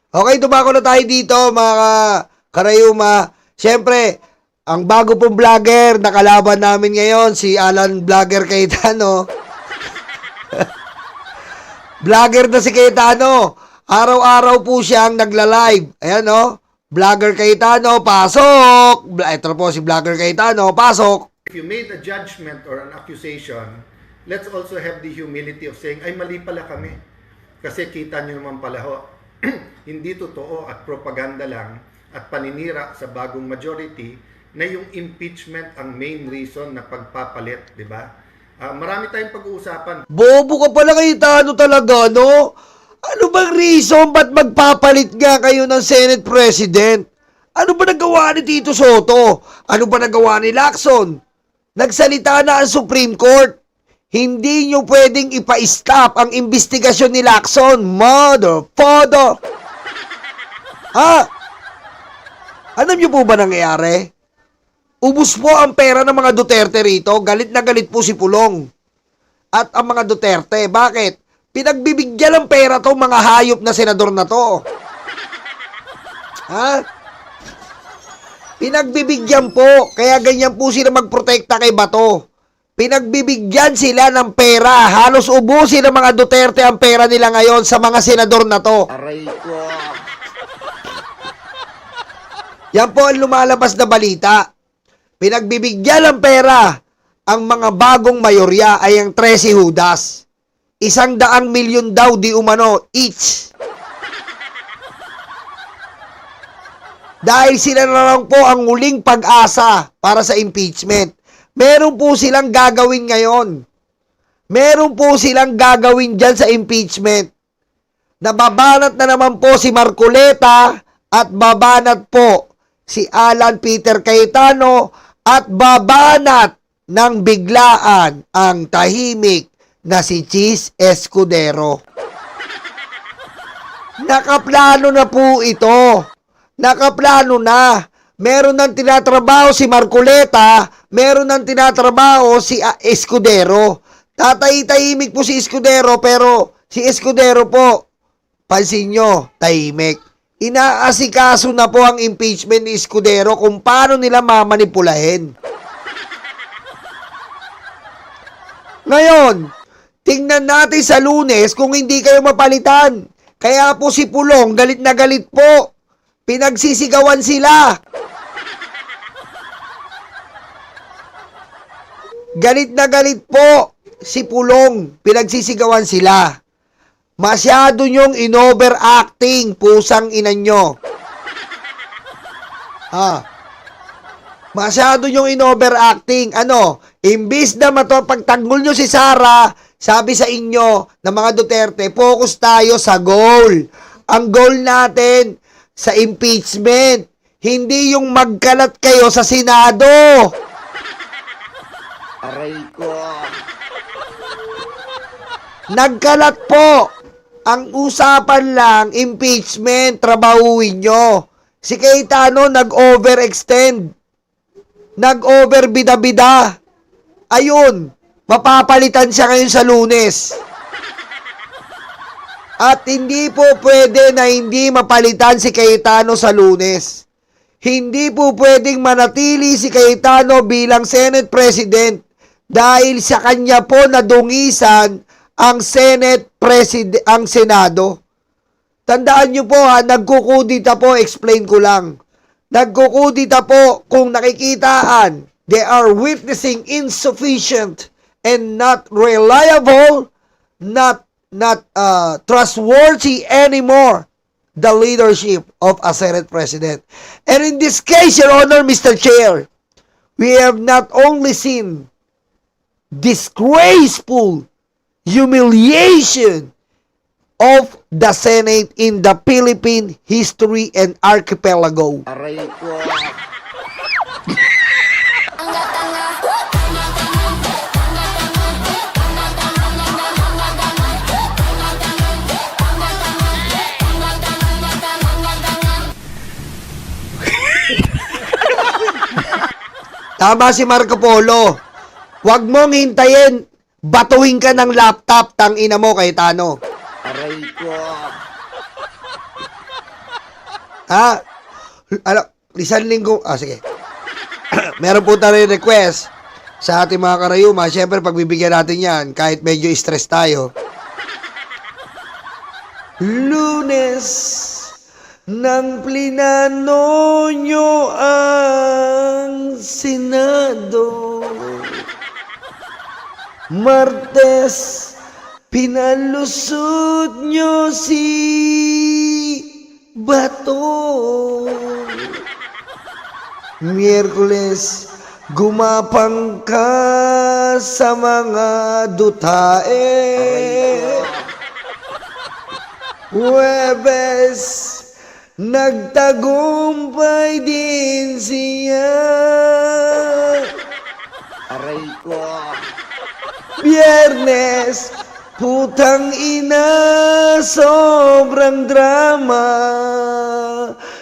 Okay, dumako na tayo dito, mga karayuma. Siyempre, ang bago pong vlogger na kalaban namin ngayon, si Alan Vlogger Cayetano. Vlogger na si Cayetano. Araw-araw po siyang nagla-live. Ayan, no? Vlogger Cayetano, pasok! Ito po si Vlogger Cayetano, pasok! If you made a judgment or an accusation, let's also have the humility of saying, ay mali pala kami. Kasi kita nyo naman pala ho, hindi totoo at propaganda lang at paninira sa bagong majority na yung impeachment ang main reason na pagpapalit, di ba? Marami tayong pag-uusapan. Bobo ka pala Cayetano talaga, no? Ano bang reason ba't magpapalit nga kayo ng Senate President? Ano ba nagawa ni Tito Soto? Ano ba nagawa ni Lacson? Nagsalita na ang Supreme Court. Hindi nyo pwedeng ipa-stop ang investigasyon ni Lacson. Mother, father. Ha? Alam nyo po ba nangyayari? Ubus po ang pera ng mga Duterte rito. Galit na galit po si Pulong. At ang mga Duterte. Bakit? Pinagbibigyan ng pera to mga hayop na senador na to. Ha? Pinagbibigyan po. Kaya ganyan po sila magprotekta kay Bato. Pinagbibigyan sila ng pera. Halos ubusin ng mga Duterte ang pera nila ngayon sa mga senador na to. Aray ko. Yan po ang lumalabas na balita. Pinagbibigyan ng pera ang mga bagong mayorya ay ang 13 Judas. 100 milyon daw di umano each. Dahil sila na lang po ang muling pag-asa para sa impeachment. Meron po silang gagawin ngayon. Meron po silang gagawin dyan sa impeachment. Nababanat na naman po si Marcoleta at babanat po si Alan Peter Cayetano at babanat ng biglaan ang tahimik na si Chis Escudero. Nakaplano na po ito. Nakaplano na. Meron nang tinatrabaho si Marcoleta, meron nang tinatrabaho si Escudero. Tatay-tahimik po si Escudero, pero si Escudero po, pansin nyo, tahimik. Inaasikaso na po ang impeachment ni Escudero kung paano nila mamanipulahin. Ngayon, tingnan natin sa Lunes kung hindi kayo mapalitan. Kaya po si Pulong, galit na galit po. Pinagsisigawan sila. Galit na galit po si Pulong. Pinagsisigawan sila. Masyado nyong in-overacting, pusang ina nyo. Masyado nyong in-overacting. Ano? Imbis na pagtanggol nyo si Sara, sabi sa inyo ng mga Duterte, focus tayo sa goal. Ang goal natin sa impeachment. Hindi yung magkalat kayo sa Senado. Aray ko. Nagkalat po. Ang usapan lang, impeachment, trabahuin nyo. Si Cayetano nag-overextend. Nag-over bida-bida. Ayun, mapapalitan siya ngayon sa Lunes. At hindi po pwede na hindi mapalitan si Cayetano sa Lunes. Hindi po pwedeng manatili si Cayetano bilang Senate President dahil sa kanya po nadungisan ang ang Senado. Tandaan nyo po nagkukudita po, explain ko lang. Nagkukudita po kung nakikitaan, they are witnessing insufficient and not reliable, not trustworthy anymore the leadership of a Senate President. And in this case, Your Honor, Mr. Chair, we have not only seen disgraceful humiliation of the Senate in the Philippine history and archipelago. Aray ko. Tama si Marco Polo. Huwag mong hintayin. Batuhin ka ng laptop, tangina mo, Cayetano. Aray ko. Ha? Ano, isang linggo, sige. Meron po tayo request sa ating mga karayuma. Siyempre, pagbibigyan natin yan, kahit medyo stress tayo. Lunes, nang plinano nyo ang Senado. Martes, pinalusot nyo si Bato. Miyerkules, gumapang ka sa mga dutae. Huwebes, nagtagumpay din siya. Aray ko. Biyernes, putang ina, sobrang drama.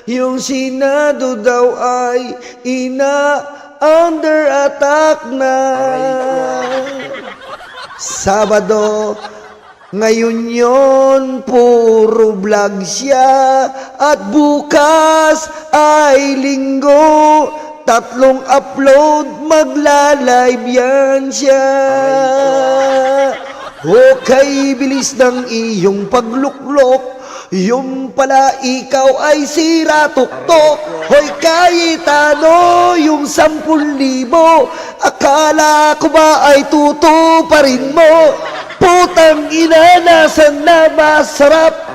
Yung Senado daw ay under attack na. Sabado, ngayon yon puro vlog siya. At bukas ay linggo, 3 upload, magla-live yan siya. Okay, bilis ng iyong pagluklok. Yung pala ikaw ay sira tuktok. Hoy Cayetano, yung 10,000, akala ko ba ay tutuparin mo? Putang ina, nasan na masarap?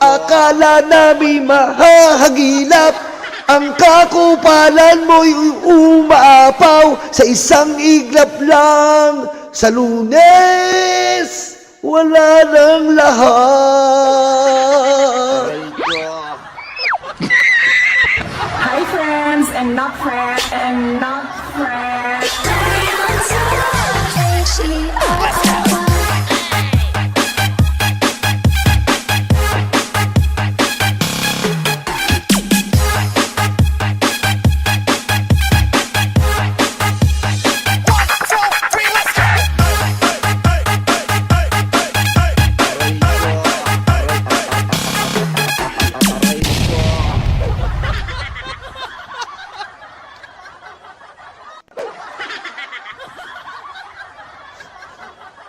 Akala namin mahahagilap. Ang kakupalan mo'y umaapaw sa isang iglap lang. Sa Lunes, wala nang lahat. Hi friends and not friends and not friends.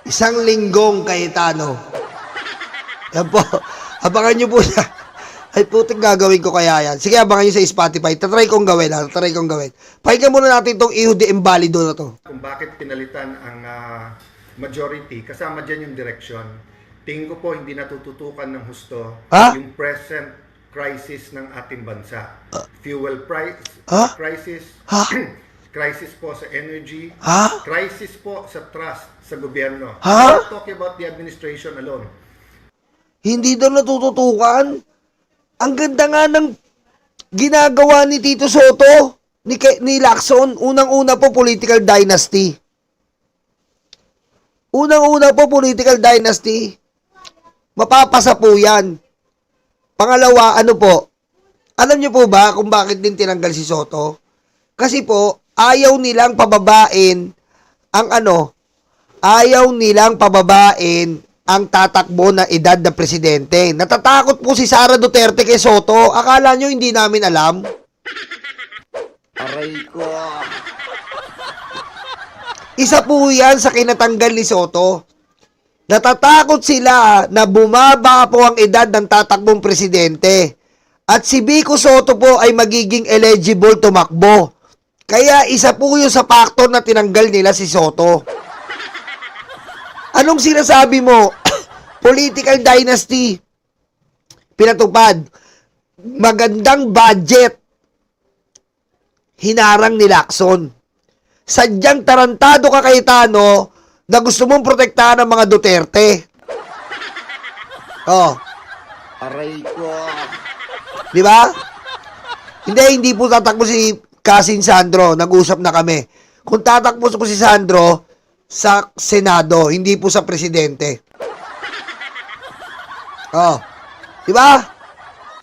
Isang linggong Cayetano. Yan po. Abangan nyo po siya. Ay puting gagawin ko kaya yan. Sige, abangan nyo sa Spotify. Tatry kong gawin. Pakinggan muna natin itong Iho de Invalido na to. Kung bakit pinalitan ang majority, kasama dyan yung direction. Tingin ko po hindi natututukan ng husto yung present crisis ng ating bansa. Fuel price crisis, crisis po sa energy, crisis po sa trust sa gobyerno. I'm not talking about the administration alone. Hindi daw natututukan. Ang ganda nga ng ginagawa ni Tito Soto, ni Lacson. Unang-una po, political dynasty. Mapapasa po yan. Pangalawa, ano po? Alam niyo po ba kung bakit din tinanggal si Soto? Kasi po, ayaw nilang pababain ang tatakbo na edad na presidente. Natatakot po si Sara Duterte kay Soto. Akala nyo hindi namin alam? Aray ko. Isa po yan sa kinatanggal ni Soto. Natatakot sila na bumaba po ang edad ng tatakbong presidente. At si Vico Soto po ay magiging eligible tumakbo. Kaya isa po yung sa factor na tinanggal nila si Soto. Anong sinasabi mo? Political dynasty. Pinatupad. Magandang budget. Hinarang ni Lacson. Sadyang tarantado ka, Cayetano, na gusto mong protektahan ng mga Duterte. Aray ko. Di ba? Hindi po tatakbo si Cousin Sandro. Nag-usap na kami. Kung tatakbo po si Sandro sa Senado, hindi po sa presidente. Di ba?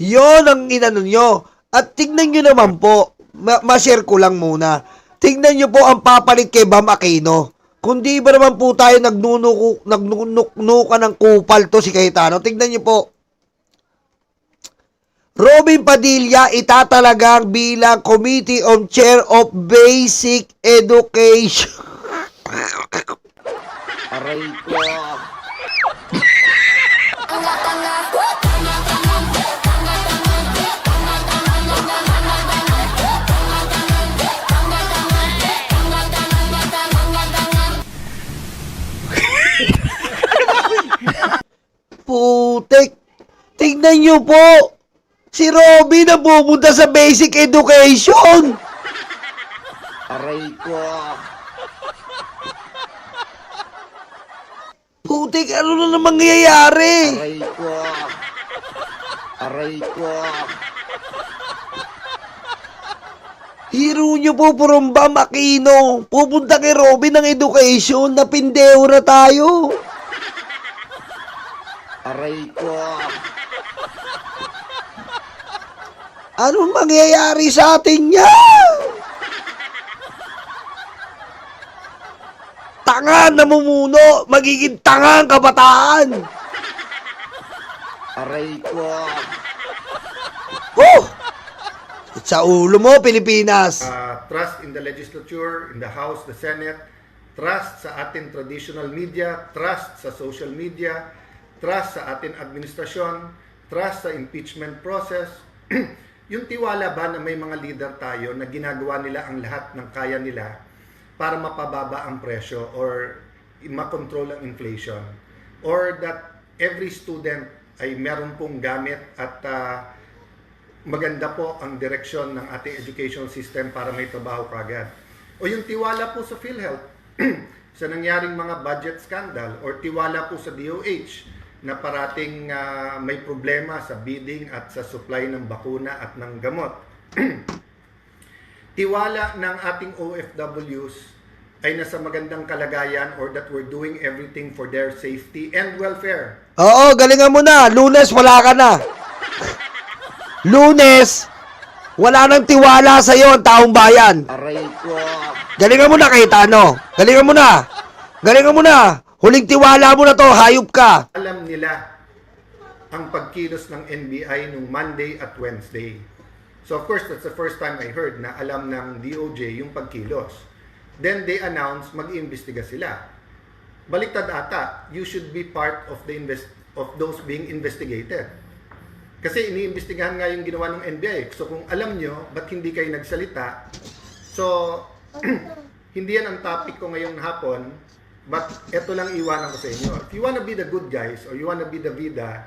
Yon ang inano nyo. At tignan nyo naman po, ma-share ko lang muna. Tignan nyo po ang papalit kay Bam Aquino. Kung di ba naman po tayo nagnunuknukan ng kupal to si Cayetano, tignan nyo po. Robin Padilla itatalagang bilang Committee on Chair of Basic Education. Aray ko. Putek. Tignan nyo po. Si Robin na pupunta sa basic education. Aray ko. Putek, ano na naman nangyayari? Aray ko. Aray ko. Hero nyo po, Purumbam Aquino. Pupunta kay Robin ng education. Napindeho na tayo. Aray ko. Anong mangyayari sa atin niya? Tanga na mumuno. Magiging tanga ang kabataan. Aray ko. Oh! Sa ulo mo, Pilipinas. Trust in the legislature, in the House, the Senate, trust sa ating traditional media, trust sa social media, trust sa ating administrasyon, trust sa impeachment process. Yung tiwala ba na may mga leader tayo na ginagawa nila ang lahat ng kaya nila para mapababa ang presyo or makontrol ang inflation, or that every student ay meron pong gamit at maganda po ang direksyon ng ating education system para may trabaho kagad. O yung tiwala po sa PhilHealth sa nangyaring mga budget scandal, or tiwala po sa DOH na parating may problema sa bidding at sa supply ng bakuna at ng gamot. Tiwala ng ating OFWs ay nasa magandang kalagayan, or that we're doing everything for their safety and welfare. Oo, galingan mo na. Lunes, wala ka na. Lunes, wala nang tiwala sa iyo ang taong bayan. Aray ko. Galingan mo na, Cayetano. Galingan mo na. Galingan mo na. Huling tiwala mo na to, hayop ka. Alam nila ang pagkilos ng NBI nung Monday at Wednesday. So of course, that's the first time I heard na alam ng DOJ yung pagkilos. Then they announced mag-iimbestiga sila. Baliktad ata, you should be part of those being investigated. Kasi iniimbestigahan nga yung ginawa ng NBI. So kung alam nyo, ba't hindi kayo nagsalita? So, hindi yan ang topic ko ngayong hapon, but eto lang iwanan ko sa inyo. If you wanna be the good guys, or you wanna be the bida,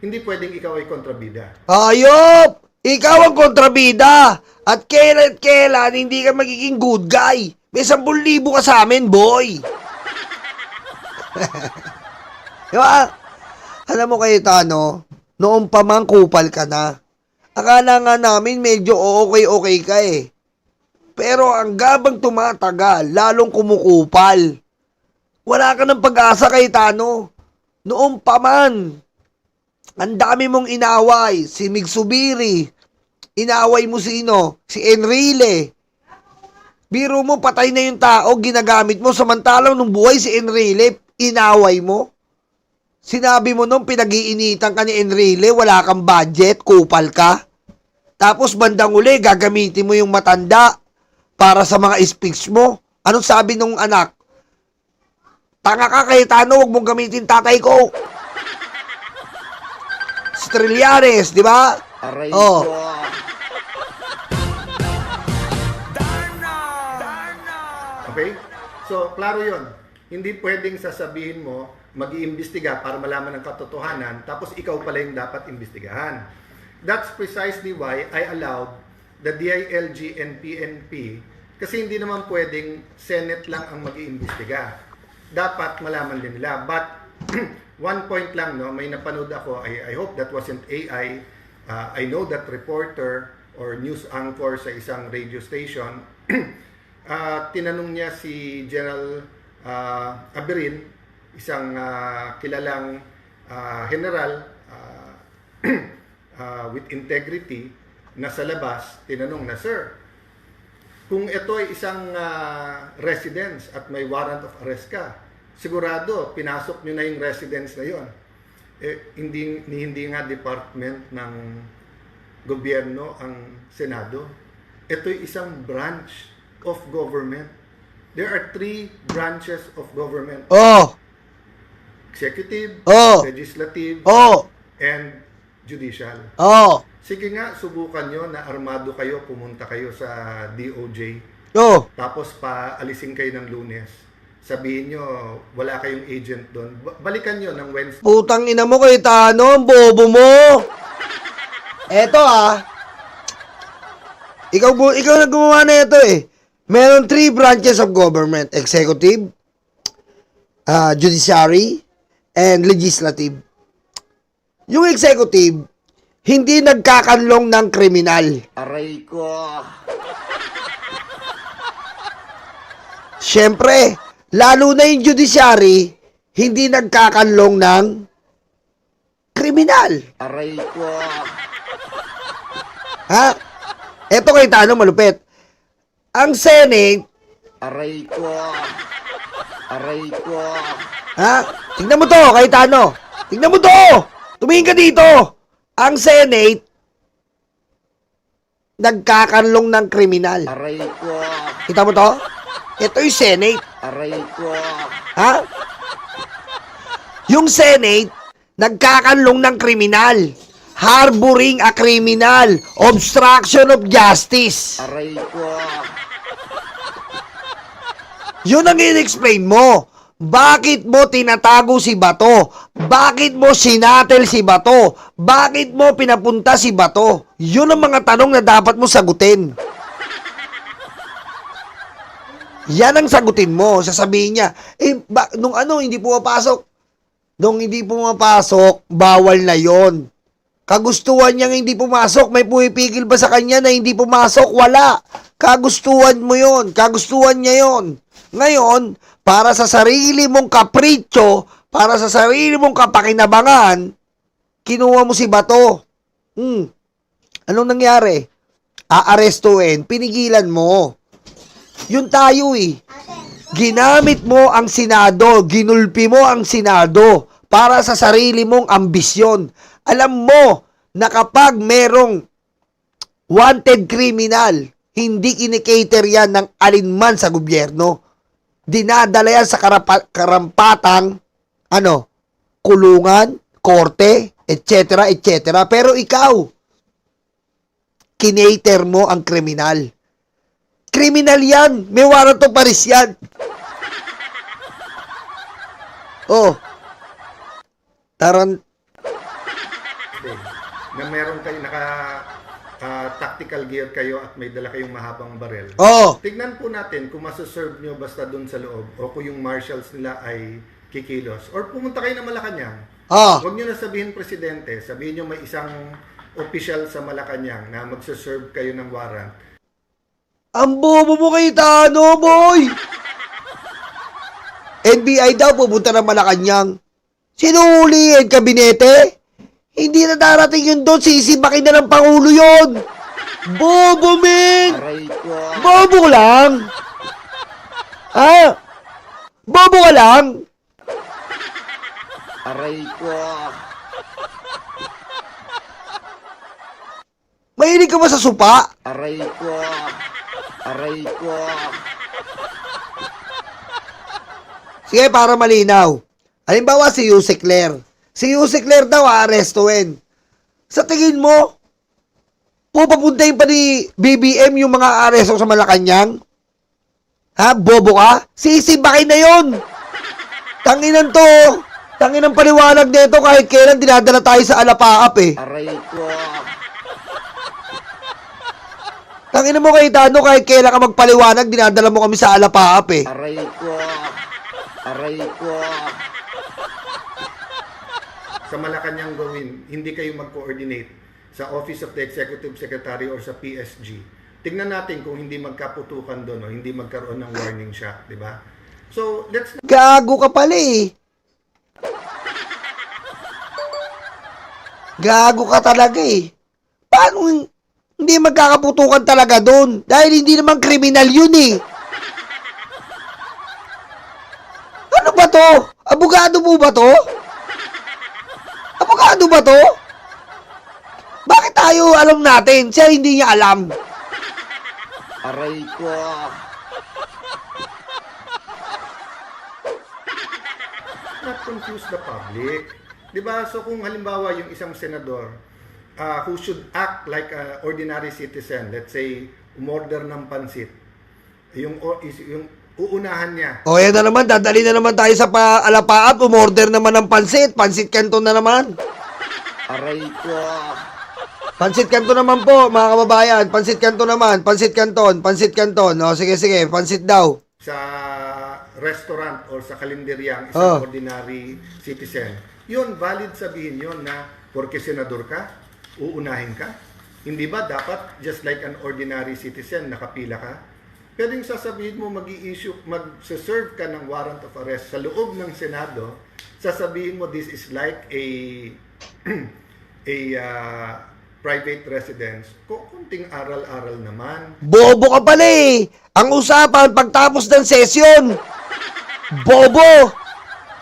hindi pwedeng ikaw ay kontrabida. Hayop! Ikaw ang kontrabida. At kailan hindi ka magiging good guy. May 10,000 ka sa amin, boy. Diba? Alam mo, Cayetano, noong pa man kupal ka na. Akala nga namin medyo okay ka eh. Pero ang gabang tumatagal, lalong kumukupal. Wala ka ng pag-asa, Cayetano. Noong pa man, ang dami mong inaway. Si Migsubiri. Inaway mo sino? Si Enrile. Biro mo, patay na yung tao, ginagamit mo. Samantalang nung buhay si Enrile, inaway mo. Sinabi mo nung pinag-iinitan ka ni Enrile, wala kang budget, kupal ka. Tapos bandang uli, gagamitin mo yung matanda para sa mga speech mo. Anong sabi nung anak? Tanga ka, Cayetano, huwag mong gamitin tatay ko. Si Trillanes, di ba? Aray Oh. ko. Okay? So, klaro yun. Hindi pwedeng sasabihin mo, mag-iimbestiga para malaman ang katotohanan, tapos ikaw pala yung dapat imbestigahan. That's precisely why I allowed the DILG and PNP, kasi hindi naman pwedeng Senate lang ang mag-iimbestiga. Dapat malaman din nila. But, one point lang, no, may napanood ako, I hope that wasn't AI. I know that reporter or news anchor sa isang radio station, tinanong niya si General Aberin, isang kilalang general with integrity na sa labas, tinanong na, Sir, kung ito ay isang residence at may warrant of arrest ka, sigurado pinasok nyo na yung residence na yon. Hindi nga department ng gobyerno ang Senado. Ito'y isang branch of government. There are 3 branches of government. Oh, Executive, Oh. legislative, oh, and judicial. oh, Sige nga, subukan nyo na armado kayo, pumunta kayo sa DOJ, oh. tapos paalisin kayo ng Lunes. Sabihin nyo, wala kayong agent doon. Balikan nyo ng Wednesday. Putang ina mo kay Tano, ang bobo mo. Eto ikaw na gumawa na ito eh. Meron 3 branches of government. Executive, judiciary, and legislative. Yung executive, hindi nagkakanlong ng kriminal. Aray ko. Siyempre, lalo na yung judiciary, hindi nagkakanlong ng kriminal. Aray ko. Ha? Eto kay Tano, malupit. Ang Senate, Aray ko. Aray ko. ha? Tingnan mo to, kay Tano. Tingnan mo to! Tumingin ka dito! Ang Senate, nagkakanlong ng kriminal. Aray ko. Kita mo to? Ito yung Senate. Aray ko. Ha? Yung Senate, nagkakanlong ng kriminal. Harboring a criminal. Obstruction of justice. Aray ko. Yun ang in-explain mo. Bakit mo tinatago si Bato? Bakit mo sinatel si Bato? Bakit mo pinapunta si Bato? Yun ang mga tanong na dapat mo sagutin. Yan ang sagutin mo. Sasabihin niya, nung hindi pumapasok. Nung hindi pumapasok, bawal na yon. Kagustuhan niyang hindi pumasok, may pumipigil ba sa kanya na hindi pumasok? Wala. Kagustuhan mo yon. Kagustuhan niya yon. Ngayon, para sa sarili mong kapritsyo, para sa sarili mong kapakinabangan, kinuha mo si Bato. Anong nangyari? Aarestuin, pinigilan mo. Yun tayo eh. Ginamit mo ang Senado, ginulpi mo ang Senado para sa sarili mong ambisyon. Alam mo na kapag merong wanted criminal, hindi kinikater yan ng alinman sa gobyerno. Dinadala yan sa karampatang kulungan, korte, etc., etc. Pero ikaw, kinater mo ang kriminal. Kriminal yan. May warrant of arrest yan. Oh. Na meron kayo tactical gear kayo at may dala kayong mahabang barel. Oh. Tignan po natin kung masaserve nyo basta dun sa loob o kung yung marshals nila ay kikilos. Or pumunta kayo na Malacanang. Ah. Huwag nyo na sabihin presidente, sabihin nyo may isang official sa Malacanang na magsaserve kayo ng warrant. Ang bobo mo kay Tano, boy! NBI daw pupunta ng Malacanang. Sinuli ang kabinete? Hindi na darating yun doon, sisibakin na ng Pangulo yun! Bobo, men! Aray ko. Bobo ka lang! Ha? Bobo ka lang! Aray ko. Mahilig ka ba sa supa? Aray ko. Aray ko. Sige, para malinaw. Halimbawa si Yusek Claire. Si Yusek Claire daw aarestuin. Sa tingin mo, pupapuntahin pa ni BBM yung mga aresto sa Malacanang? Ha? Bobo ka? Sisibakin na yun! Tanginan to! Tanginan paliwanag nito kahit kailan dinadala tayo sa alapaap eh. Aray ko. Tanginan mo kay Tano kahit kailan ka magpaliwanag, dinadala mo kami sa alapaap eh. Aray ko. Aray ko. Sa Malacanang gawin, hindi kayo mag-coordinate sa Office of the Executive Secretary or sa PSG. Tignan natin kung hindi magkaputukan doon o hindi magkaroon ng warning shot, di ba? So, let's Gago ka pala eh. Gago ka talaga eh. Paano hindi magkakaputukan talaga doon? Dahil hindi naman kriminal yun eh. Ano ba to? Abogado mo ba to? Abogado ba to? Bakit tayo alam natin? Siya hindi niya alam. Aray ko. Not confuse the public. Di ba? So kung halimbawa yung isang senador who should act like an ordinary citizen, let's say, umorder ng pansit, yung uunahan niya. O yan na naman, dadali na naman tayo sa alapaat, umorder naman ng pansit. Pansit kanton na naman. Aray ko. Pansit kanton naman po, mga kababayan. Pansit kanton naman, pansit kanton, pansit kanton. O sige, sige, pansit daw. Sa restaurant or sa kalenderyang isang Oh. ordinary citizen, yun, valid sabihin yun na porque senador ka, uunahin ka. Hindi ba dapat just like an ordinary citizen, nakapila ka? Pwedeng sasabihin mo mag-serve ka ng warrant of arrest sa loob ng Senado, sasabihin mo this is like a private residence. Kunting aral-aral naman. Bobo ka pala eh. Ang usapan, pagtapos ng sesyon. Bobo!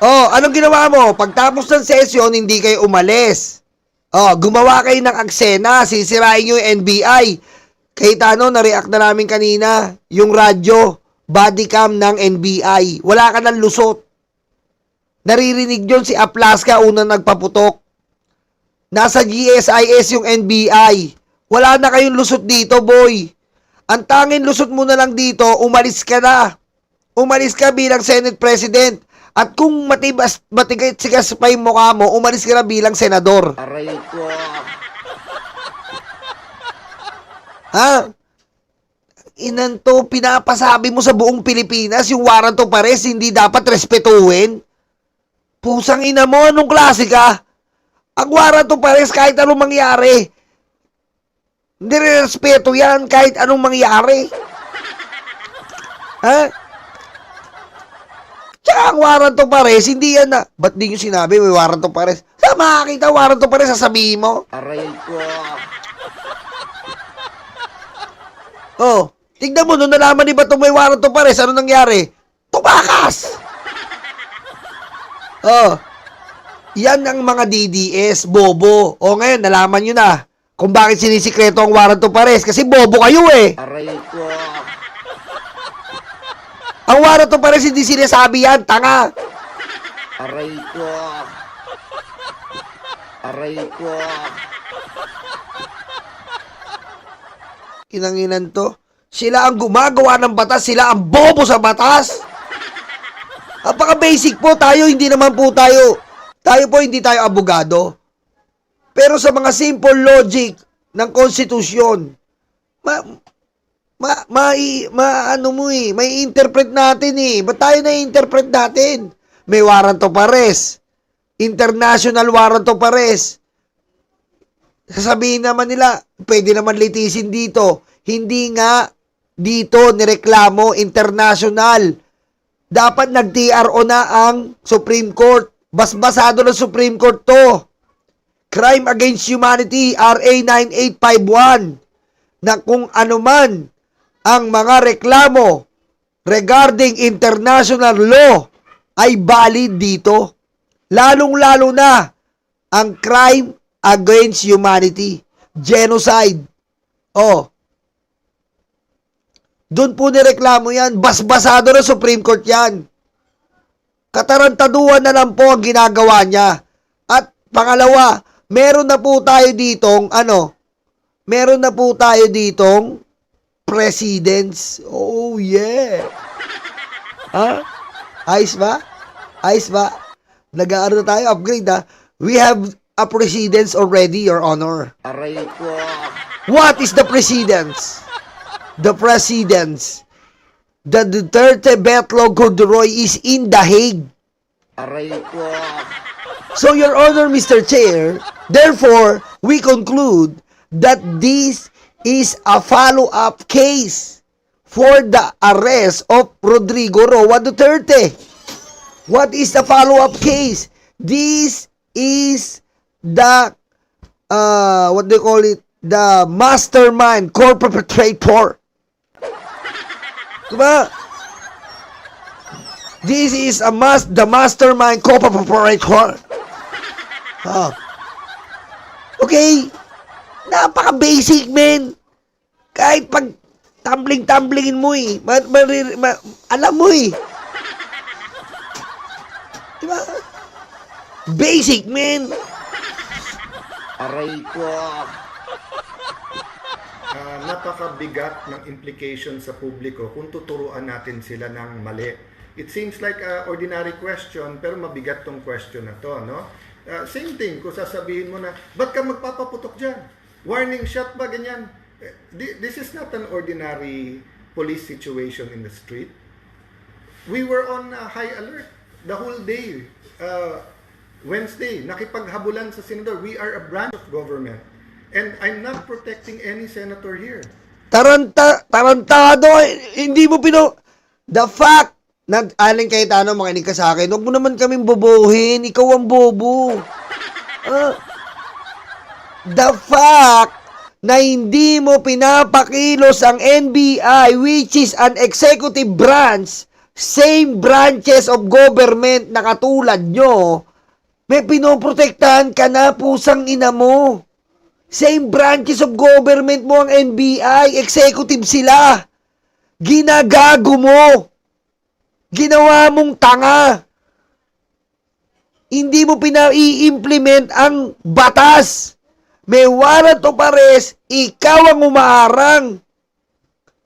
Oh, anong ginawa mo? Pagtapos ng sesyon, hindi kayo umalis. Oh, gumawa kayo ng aksena, sisirain nyo yung NBI. Kahit ano, na-react na namin kanina, yung radyo, body cam ng NBI. Wala ka ng lusot. Naririnig yun si Aplaska, unang nagpaputok. Nasa GSIS yung NBI. Wala na kayong lusot dito, boy. Ang tanging lusot mo na lang dito, umalis ka na. Umalis ka bilang Senate President. At kung matigas pa yung mukha mo, umalis ka na bilang senador. Aray ko. Ha? Inanto, pinapasabi mo sa buong Pilipinas, yung warrant of arrest, hindi dapat respetuhin? Pusang ina mo, anong klase ka? Ang warrant of arrest, kahit anong mangyari. Hindi respeto yan, kahit anong mangyari. Ha? Tsaka ang warrant of arrest, hindi yan na. Ba't di nyo sinabi may warrant of arrest? Sa makakita warrant of arrest, sasabihin mo? Aray ko. Oh, tignan mo, nung nalaman ni Bato may warrant of arrest, ano nangyari? Tumakas! Oh, yan ang mga DDS, bobo. O ngayon, nalaman nyo na kung bakit sinisikreto ang warrant of arrest. Kasi bobo kayo eh. Aray ko. Ang warrant of arrest, hindi sinasabi yan, tanga. Aray ko. Aray ko. Kinanginan to. Sila ang gumagawa ng batas, sila ang bobo sa batas. Apaka-basic po tayo, hindi naman po tayo hindi tayo abogado. Pero sa mga simple logic ng konstitusyon, may interpret natin eh. Ba't tayo na-interpret natin? May warrant of arrest. International warrant of arrest. Sasabihin naman nila, pwede naman litisin dito. Hindi nga dito nireklamo international. Dapat nag-TRO na ang Supreme Court. Basbasado ng Supreme Court to. Crime Against Humanity, RA 9851. Na kung anuman ang mga reklamo regarding international law ay valid dito. Lalong-lalo na ang crime against humanity. Genocide. Oh. Doon po nireklamo yan. Basbasado ng Supreme Court yan. Katarantaduhan na lang po ang ginagawa niya. At pangalawa, meron na po tayo ditong, meron na po tayo ditong presidents. Oh, yeah. Ha? Ayos ba? Ayos ba? Nag-aaro na tayo, upgrade ha. We have a precedence already, Your Honor. Aray ko. What is the precedence? The precedence. The Duterte Betlog Corduroy is in The Hague. Aray ko. So, Your Honor, Mr. Chair, therefore, we conclude that this is a follow-up case for the arrest of Rodrigo Roa Duterte. What is the follow-up case? This is the, what do you call it? The mastermind, core perpetrator. Diba? This is the mastermind, core perpetrator. Okay? Napaka-basic, men. Kahit pag tumbling-tumblingin mo eh. Alam mo eh. Diba? Basic, men. Aray ko. Napakabigat ng implication sa publiko kung tuturuan natin sila ng mali. It seems like a ordinary question, pero mabigat tong question na to, no? Same thing, kung sasabihin mo na, ba't ka magpapaputok dyan? Warning shot ba, ganyan? This is not an ordinary police situation in the street. We were on high alert the whole day. Wednesday, nakipaghabulan sa senador. We are a branch of government. And I'm not protecting any senator here. Tarantado, hindi mo the fact na Aling Cayetano, makinig ka sa akin, huwag mo naman kaming bobohin, ikaw ang bobo. The fact na hindi mo pinapakilos ang NBI, which is an executive branch, same branches of government na katulad nyo, may pinoprotektahan ka na, pusang ina mo. Same branches of government mo ang NBI, executive sila. Ginagago mo. Ginawa mong tanga. Hindi mo i-implement ang batas. May warrant of arrest, ikaw ang umaarang.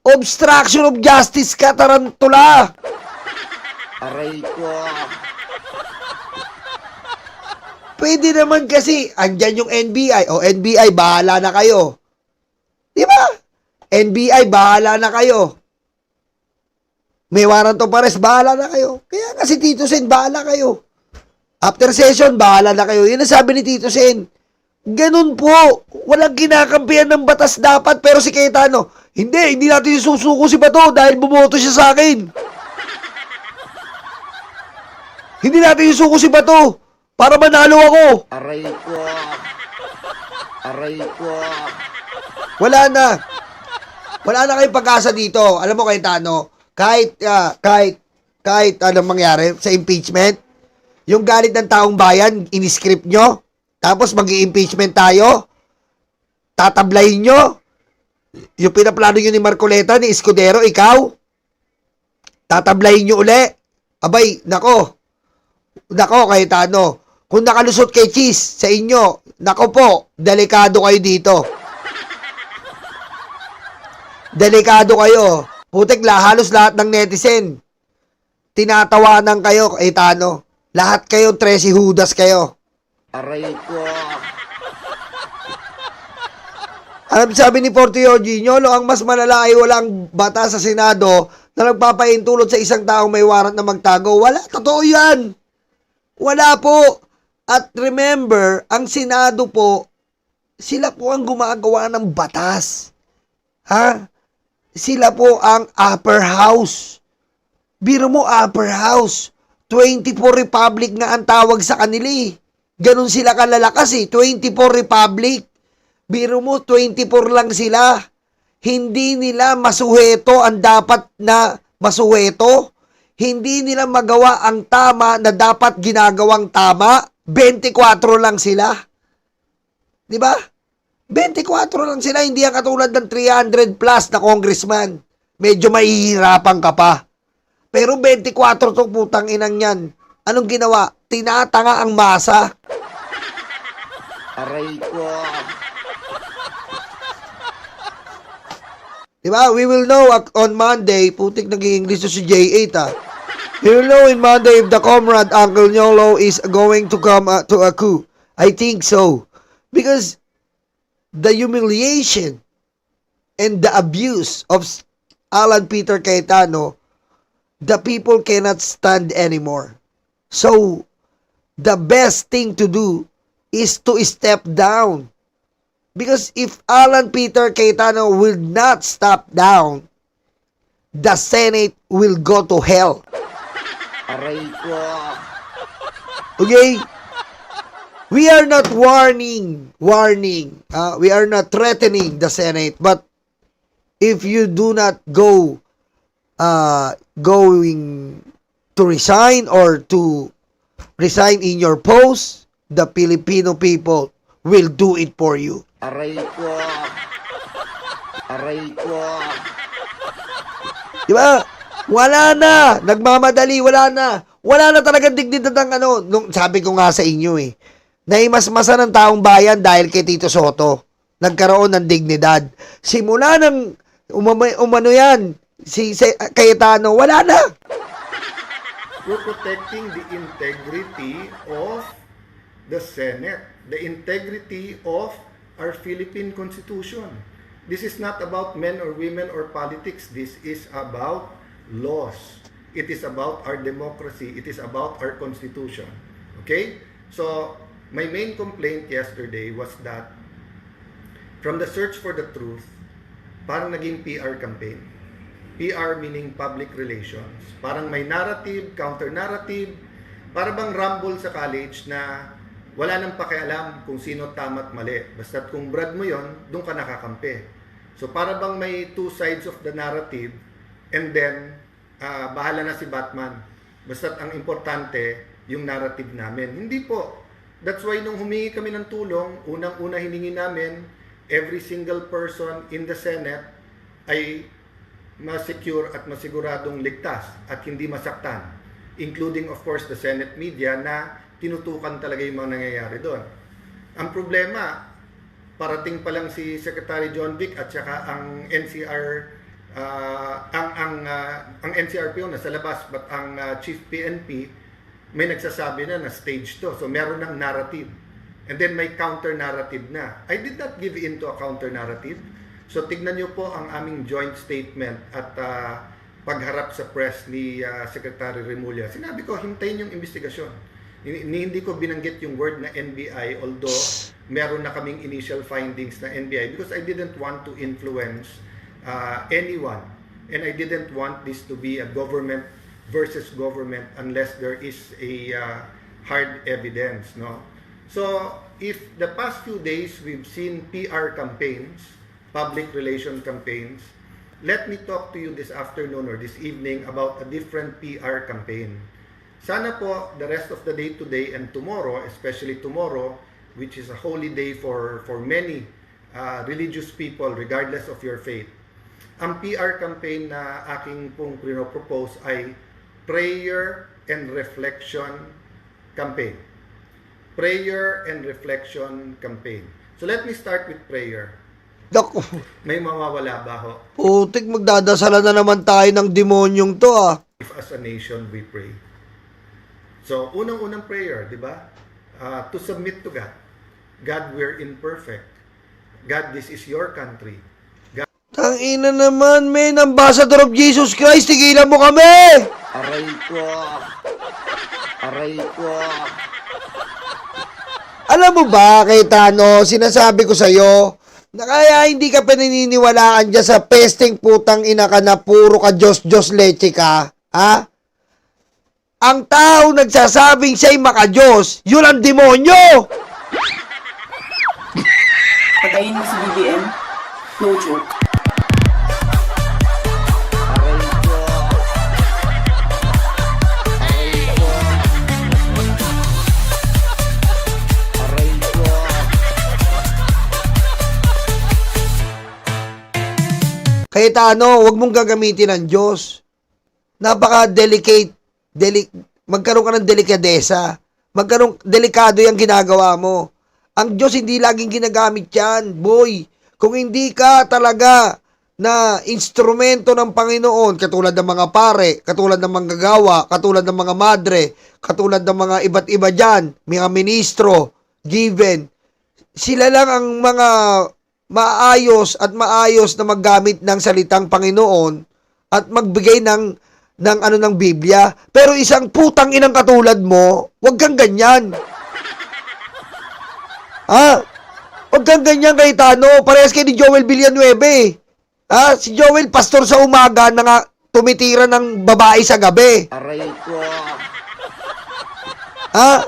Obstruction of justice ka, tarantula. Aray ko. Pwede naman kasi, andyan yung NBI. O, NBI, bahala na kayo. Di ba? NBI, bahala na kayo. May warrant of arrest, bahala na kayo. Kaya nga si Tito Sen, bahala kayo. After session, bahala na kayo. Yun ang sabi ni Tito Sen. Ganun po. Walang kinakampihan ng batas dapat. Pero si Cayetano, hindi natin susuko si Bato dahil bumoto siya sa akin. Hindi natin susuko si Bato para manalo ako. Aray ko. Aray ko. Wala na. Wala na kayong pag-asa dito. Alam mo, Cayetano, kahit anong mangyari sa impeachment, yung galit ng taong bayan, in-script nyo, tapos mag-i-impeachment tayo, tatablayin nyo, yung pinaplano nyo ni Marcoleta, ni Escudero, ikaw, tatablayin nyo uli. Abay, nako, Cayetano, kung nakalusot kay Cheese sa inyo, nako po, delikado kayo dito. Delikado kayo. Putek, halos lahat ng netizen, tinatawanan kayo, Cayetano. Lahat kayo, Tracy Judas kayo. Aray ko. Alam, sabi ni Portillo Gignolo, ang mas malala ay walang bata sa Senado na nagpapaintulot sa isang taong may warrant na magtago. Wala, totoo yan. Wala po. At remember, ang Senado po, sila po ang gumagawa ng batas. Ha? Sila po ang upper house. Biro mo, upper house. 24 Republic nga ang tawag sa kanila eh. Ganon sila kalalakas eh. 24 Republic. Biro mo, 24 lang sila. Hindi nila masuheto ang dapat na masuheto. Hindi nila magawa ang tama na dapat ginagawang tama. 24 lang sila. Diba? 24 lang sila, hindi ang katulad ng 300 plus na congressman. Medyo mahihirapan ka pa. Pero 24 to putang inang yan. Anong ginawa? Tinatanga ang masa. Aray ko. Diba? We will know on Monday, putik nag-i-English to si J8 ah. We will know in Monday if the comrade Uncle Nyolo is going to come to a coup. I think so. Because the humiliation and the abuse of Alan Peter Cayetano, the people cannot stand anymore. So, the best thing to do is to step down. Because if Alan Peter Cayetano will not step down, the Senate will go to hell. Aray ko. Okay? We are not warning. We are not threatening the Senate. But if you do not going to resign or to resign in your post, the Filipino people will do it for you. Aray ko. Aray ko. Di ba? Wala na. Nagmamadali, wala na. Wala na talagang dignidad ng ano. Nung, sabi ko nga sa inyo eh. Naimasmasan ng taong bayan dahil kay Tito Soto. Nagkaroon ng dignidad. Simula ng umano yan, si Cayetano, wala na. We're protecting the integrity of the Senate, the integrity of our Philippine Constitution. This is not about men or women or politics. This is about laws. It is about our democracy. It is about our Constitution. Okay? So, my main complaint yesterday was that from the search for the truth, parang naging PR campaign. PR meaning public relations. Parang may narrative, counter-narrative, para bang rumble sa college na wala nang pakialam kung sino tama at mali. Basta't kung brad mo yon, doon ka nakakampi. So para bang may two sides of the narrative and then bahala na si Batman. Basta't ang importante yung narrative namin. Hindi po. That's why nung humingi kami ng tulong, unang-una hiningi namin every single person in the Senate ay ma-secure at masiguradong ligtas at hindi masaktan. Including of course the Senate media na tinutukan talaga yung mga nangyayari doon. Ang problema, parating pa lang si Secretary John Vic at saka ang NCR ang NCRPO nasa labas, but ang Chief PNP may nagsasabi na stage to. So meron ng narrative. And then may counter-narrative na. I did not give in to a counter-narrative. So tignan niyo po ang aming joint statement at pagharap sa press ni Secretary Remulla. Sinabi ko, hintayin yung investigasyon. Hindi ko binanggit yung word na NBI, although meron na kaming initial findings na NBI, because I didn't want to influence anyone. And I didn't want this to be a government versus government unless there is a hard evidence. No? So, if the past few days we've seen PR campaigns, public relation campaigns, let me talk to you this afternoon or this evening about a different PR campaign. Sana po the rest of the day today and tomorrow, especially tomorrow, which is a holy day for many religious people regardless of your faith. Ang PR campaign na aking pong propose ay Prayer and Reflection Campaign. Prayer and Reflection Campaign. So let me start with prayer. Naku, May mawawala ba ho? putik, magdadasalan na naman tayo ng demonyong to ah. If as a nation we pray. So, unang-unang prayer, di ba? To submit to God. God, we're imperfect. God, this is your country. Tangina naman, men, Ambassador of Jesus Christ, tigilan mo kami! Aray ko. Aray ko. Alam mo ba, Cayetano, sinasabi ko sa'yo, na kaya hindi ka pinaniniwalaan dyan sa pesteng putang ina ka na puro ka Diyos leche ka, ha? Ang tao nagsasabing siya'y maka-Diyos, yun ang demonyo! Patayin mo si BBM. No joke. Aray ko. Aray ko. Aray ko. Cayetano, huwag mong gagamitin ang Diyos. Napaka-delicate, magkaroon ka ng delikadesa. Delikado yung ginagawa mo. Ang Diyos hindi laging ginagamit yan, boy. Kung hindi ka talaga na instrumento ng Panginoon, katulad ng mga pare, katulad ng mga gagawa, katulad ng mga madre, katulad ng mga iba't iba dyan, mga ministro, given, sila lang ang mga maayos na maggamit ng salitang Panginoon at magbigay ng Biblia. Pero isang putang inang katulad mo, wag kang ganyan. Ha? Wag kang ganyan, Cayetano. Parehas kay ni Joel Villanueva eh. Ha? Si Joel, pastor sa umaga na nga tumitira ng babae sa gabi. Aray ko. Ha?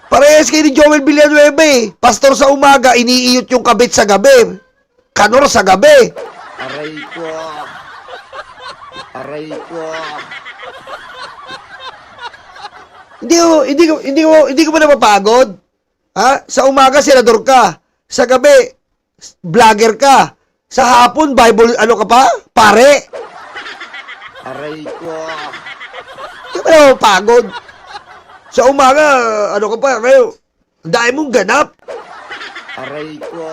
Parehas kay ni Joel Villanueva eh. Pastor sa umaga, iniiyot yung kabit sa gabi. Kanor sa gabi. Aray ko. Aray ko. Hindi ko ba napapagod? Ha? Sa umaga, senador ka. Sa gabi, vlogger ka. Sa hapon, Bible, ano ka pa? Pare. Aray ko. Di ba naman pagod? Sa umaga, ano ka pa, kayo? Ang dami mong ganap. Aray ko.